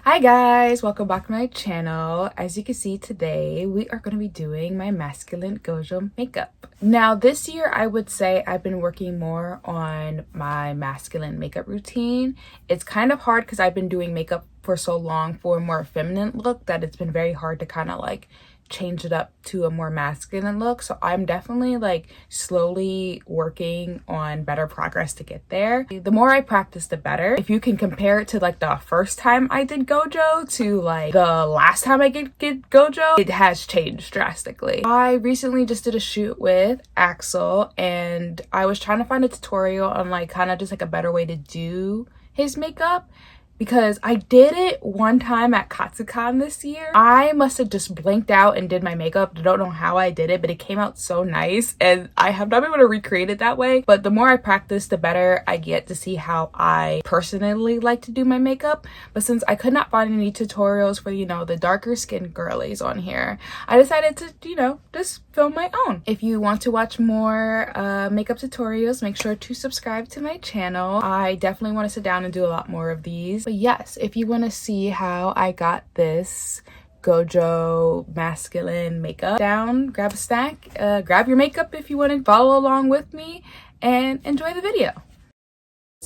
Hi guys, welcome back to my channel. As you can see today, we are going to be doing my masculine Gojo makeup. Now this year, I would say I've been working more on my masculine makeup routine. It's kind of hard because I've been doing makeup for so long for a more feminine look that it's been very hard to kind of like change it up to a more masculine look. So I'm definitely like slowly working on better progress to get there. The more I practice, the better. If you can compare it to like the first time I did Gojo to like the last time I did Gojo, it has changed drastically. I recently just did a shoot with Axel and I was trying to find a tutorial on like kind of just like a better way to do his makeup, because I did it one time at Katsucon this year. I must have just blinked out and did my makeup. I don't know how I did it, but it came out so nice and I have not been able to recreate it that way. But the more I practice, the better I get to see how I personally like to do my makeup. But since I could not find any tutorials for, the darker skin girlies on here, I decided to, just film my own. If you want to watch more makeup tutorials, make sure to subscribe to my channel. I definitely want to sit down and do a lot more of these. But yes, if you want to see how I got this Gojo masculine makeup down, grab a stack, grab your makeup if you want to follow along with me, and enjoy the video.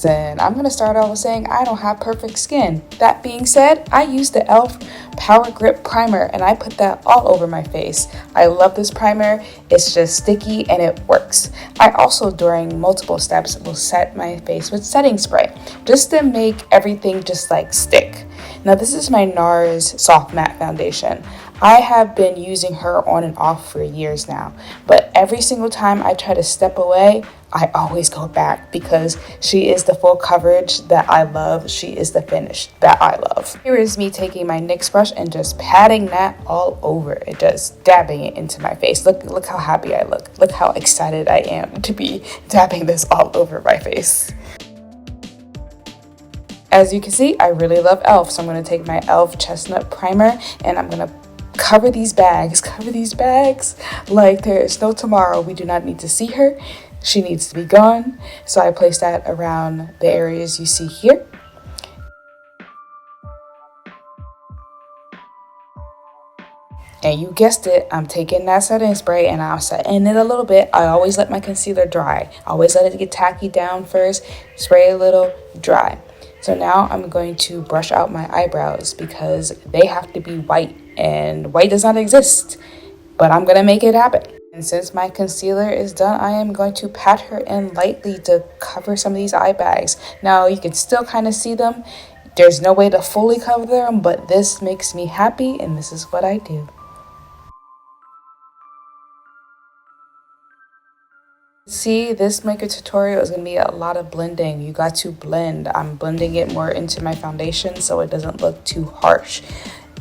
And I'm going to start off with saying I don't have perfect skin. That being said, I used the e.l.f. Power Grip Primer and I put that all over my face. I love this primer. It's just sticky and it works. I also, during multiple steps, will set my face with setting spray just to make everything just like stick. Now this is my NARS Soft Matte Foundation. I have been using her on and off for years now, but every single time I try to step away, I always go back because she is the full coverage that I love. She is the finish that I love. Here is me taking my NYX brush and just patting that all over it, just dabbing it into my face. Look how happy I look. Look how excited I am to be dabbing this all over my face. As you can see, I really love e.l.f. So I'm going to take my e.l.f. Chestnut Primer and I'm going to cover these bags like there is no tomorrow. We do not need to see her. She needs to be gone. So I place that around the areas you see here. And you guessed it, I'm taking that setting spray and I'm setting it a little bit. I always let my concealer dry. I always let it get tacky down first, spray a little, dry. So now I'm going to brush out my eyebrows because they have to be white and white does not exist, but I'm going to make it happen. And since my concealer is done, I am going to pat her in lightly to cover some of these eye bags. Now you can still kind of see them. There's no way to fully cover them, but this makes me happy and this is what I do. See, this makeup tutorial is going to be a lot of blending. You got to blend. I'm blending it more into my foundation so it doesn't look too harsh.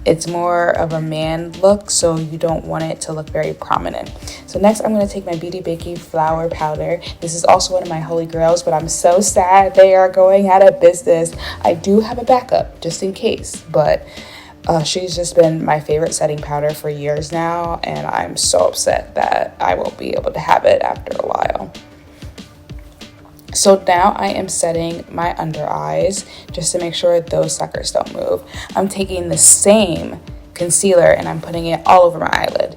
It's more of a man look, so you don't want it to look very prominent. So next I'm going to take my Beauty Baking Flour Powder. This is also one of my holy grails, but I'm so sad they are going out of business. I do have a backup just in case, but she's just been my favorite setting powder for years now, and I'm so upset that I won't be able to have it after a while. So now I am setting my under eyes just to make sure those suckers don't move. I'm taking the same concealer and I'm putting it all over my eyelid.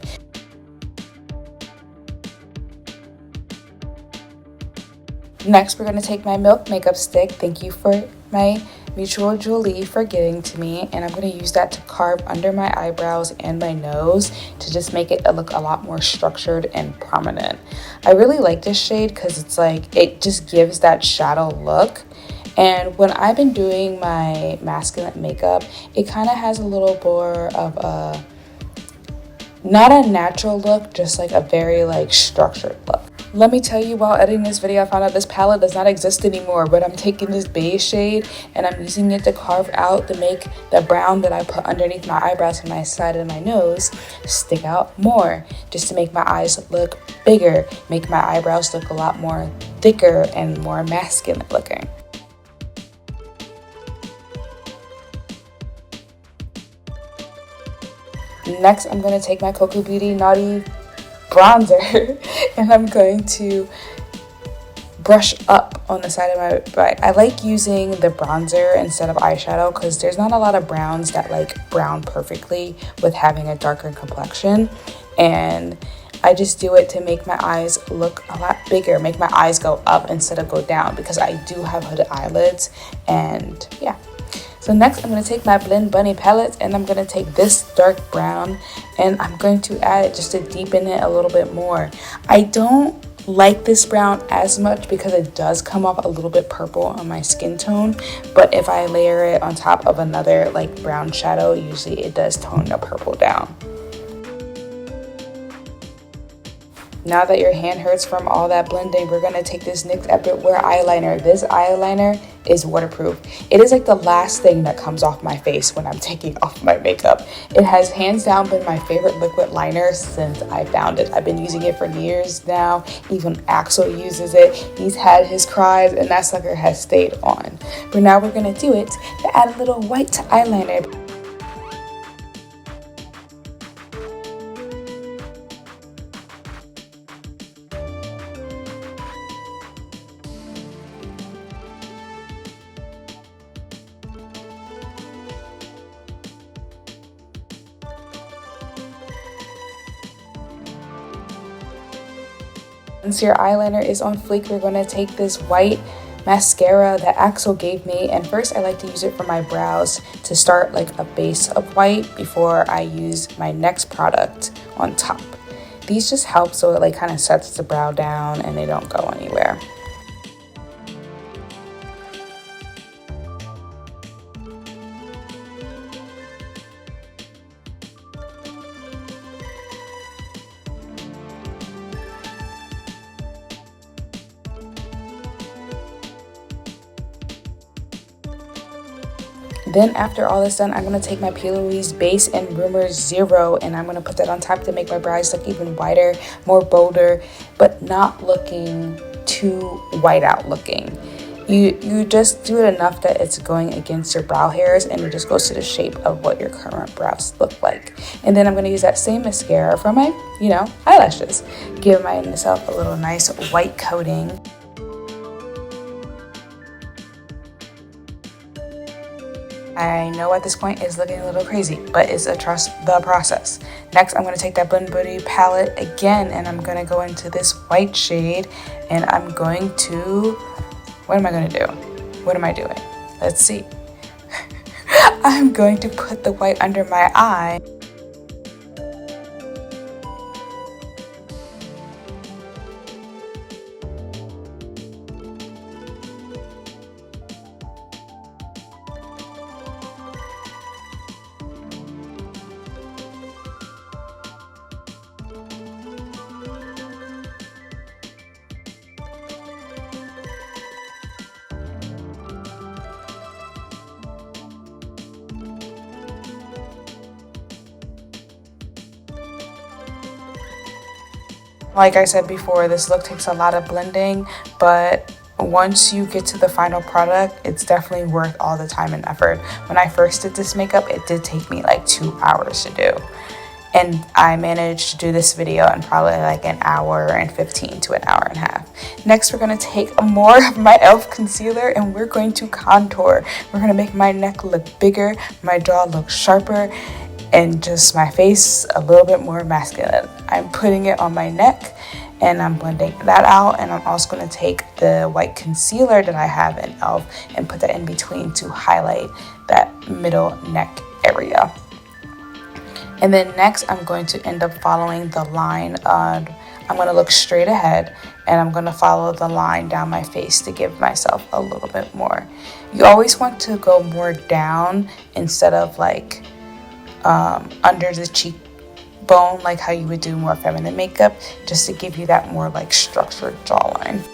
Next, we're going to take my Milk Makeup Stick. Thank you for my mutual Julie for getting to me, and I'm going to use that to carve under my eyebrows and my nose to just make it look a lot more structured and prominent. I really like this shade because it's like it just gives that shadow look. And when I've been doing my masculine makeup, it kind of has a little more of a not a natural look, just like a very like structured look. Let me tell you, while editing this video, I found out this palette does not exist anymore, but I'm taking this beige shade and I'm using it to carve out to make the brown that I put underneath my eyebrows and my side of my nose stick out more, just to make my eyes look bigger, make my eyebrows look a lot more thicker and more masculine looking. Next, I'm going to take my Cocoa Beauty Naughty bronzer and I'm going to brush up on the side of my I like using the bronzer instead of eyeshadow because there's not a lot of browns that like brown perfectly with having a darker complexion, and I just do it to make my eyes look a lot bigger, make my eyes go up instead of go down because I do have hooded eyelids. And yeah, so next I'm going to take my Blend Bunny palette and I'm going to take this dark brown and I'm going to add it just to deepen it a little bit more. I don't like this brown as much because it does come off a little bit purple on my skin tone, but if I layer it on top of another like brown shadow, usually it does tone the purple down. Now that your hand hurts from all that blending, we're going to take this NYX Epic Wear eyeliner. This eyeliner is waterproof. It is like the last thing that comes off my face when I'm taking off my makeup. It has hands down been my favorite liquid liner since I found it. I've been using it for years now. Even Axel uses it. He's had his cries and that sucker has stayed on. But now we're going to do it to add a little white eyeliner. Once your eyeliner is on fleek, we're going to take this white mascara that Axel gave me, and first I like to use it for my brows to start like a base of white before I use my next product on top. These just help so it like kind of sets the brow down and they don't go anywhere. Then after all is done, I'm going to take my P. Louise Base and Rumor Zero and I'm going to put that on top to make my brows look even wider, more bolder, but not looking too white out looking. You just do it enough that it's going against your brow hairs and it just goes to the shape of what your current brows look like. And then I'm going to use that same mascara for my, eyelashes. Give myself a little nice white coating. I know at this point it's looking a little crazy, but it's trust the process. Next, I'm going to take that Blend Beauty palette again, and I'm going to go into this white shade, and I'm going to, what am I going to do? What am I doing? Let's see. I'm going to put the white under my eye. Like I said before, this look takes a lot of blending, but once you get to the final product, it's definitely worth all the time and effort. When I first did this makeup, it did take me like 2 hours to do. And I managed to do this video in probably like an hour and 15 to an hour and a half. Next, we're going to take more of my e.l.f. concealer and we're going to contour. We're going to make my neck look bigger, my jaw look sharper, and just my face a little bit more masculine. I'm putting it on my neck and I'm blending that out, and I'm also going to take the white concealer that I have in e.l.f. and put that in between to highlight that middle neck area. And then next I'm going to end up following the line on, I'm going to look straight ahead and I'm going to follow the line down my face to give myself a little bit more. You always want to go more down instead of like under the cheekbone, like how you would do more feminine makeup, just to give you that more like structured jawline.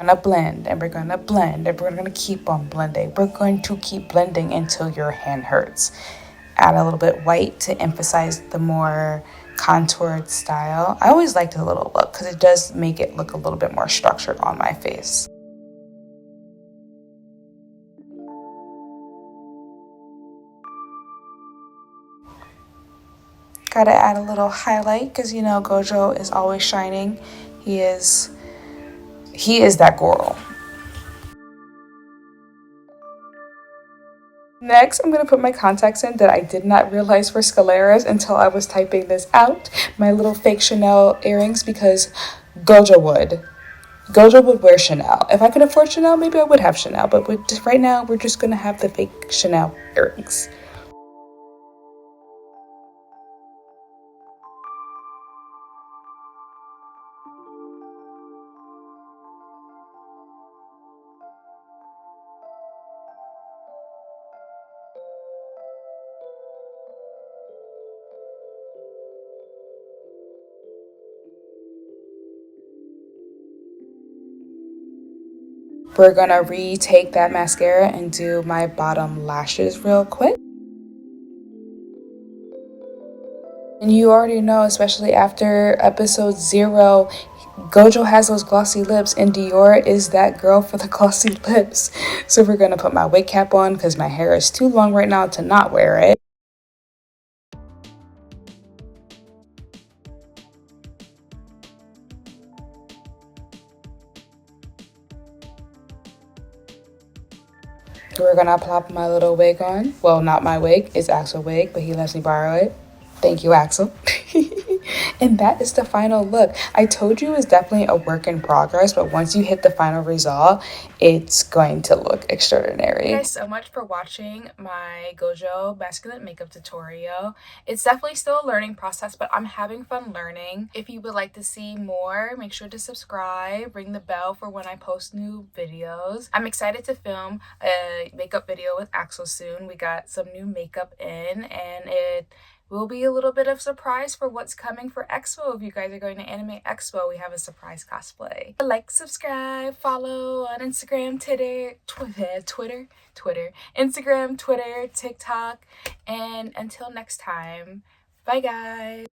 Gonna blend and we're gonna blend and we're gonna keep on blending. We're going to keep blending until your hand hurts. Add a little bit white to emphasize the more contoured style. I always liked the little look because it does make it look a little bit more structured on my face. Gotta add a little highlight because you know Gojo is always shining. He is that girl. Next, I'm going to put my contacts in that I did not realize were scaleras until I was typing this out. My little fake Chanel earrings because Gojo would. Gojo would wear Chanel. If I could afford Chanel, maybe I would have Chanel. But right now, we're just going to have the fake Chanel earrings. We're going to retake that mascara and do my bottom lashes real quick. And you already know, especially after episode 0, Gojo has those glossy lips and Dior is that girl for the glossy lips. So we're going to put my wig cap on because my hair is too long right now to not wear it. We're gonna plop my little wig on. Well, not my wig, it's Axel's wig, but he lets me borrow it. Thank you, Axel. And that is the final look. I told you it's definitely a work in progress, but once you hit the final result, it's going to look extraordinary. Thank you guys so much for watching my Gojo masculine makeup tutorial. It's definitely still a learning process, but I'm having fun learning. If you would like to see more, make sure to subscribe, ring the bell for when I post new videos. I'm excited to film a makeup video with Axel soon. We got some new makeup in, and it will be a little bit of surprise for what's coming for Expo. If you guys are going to Anime Expo, we have a surprise cosplay. Like, subscribe, follow on Instagram, Instagram, Twitter, TikTok, and until next time, bye guys.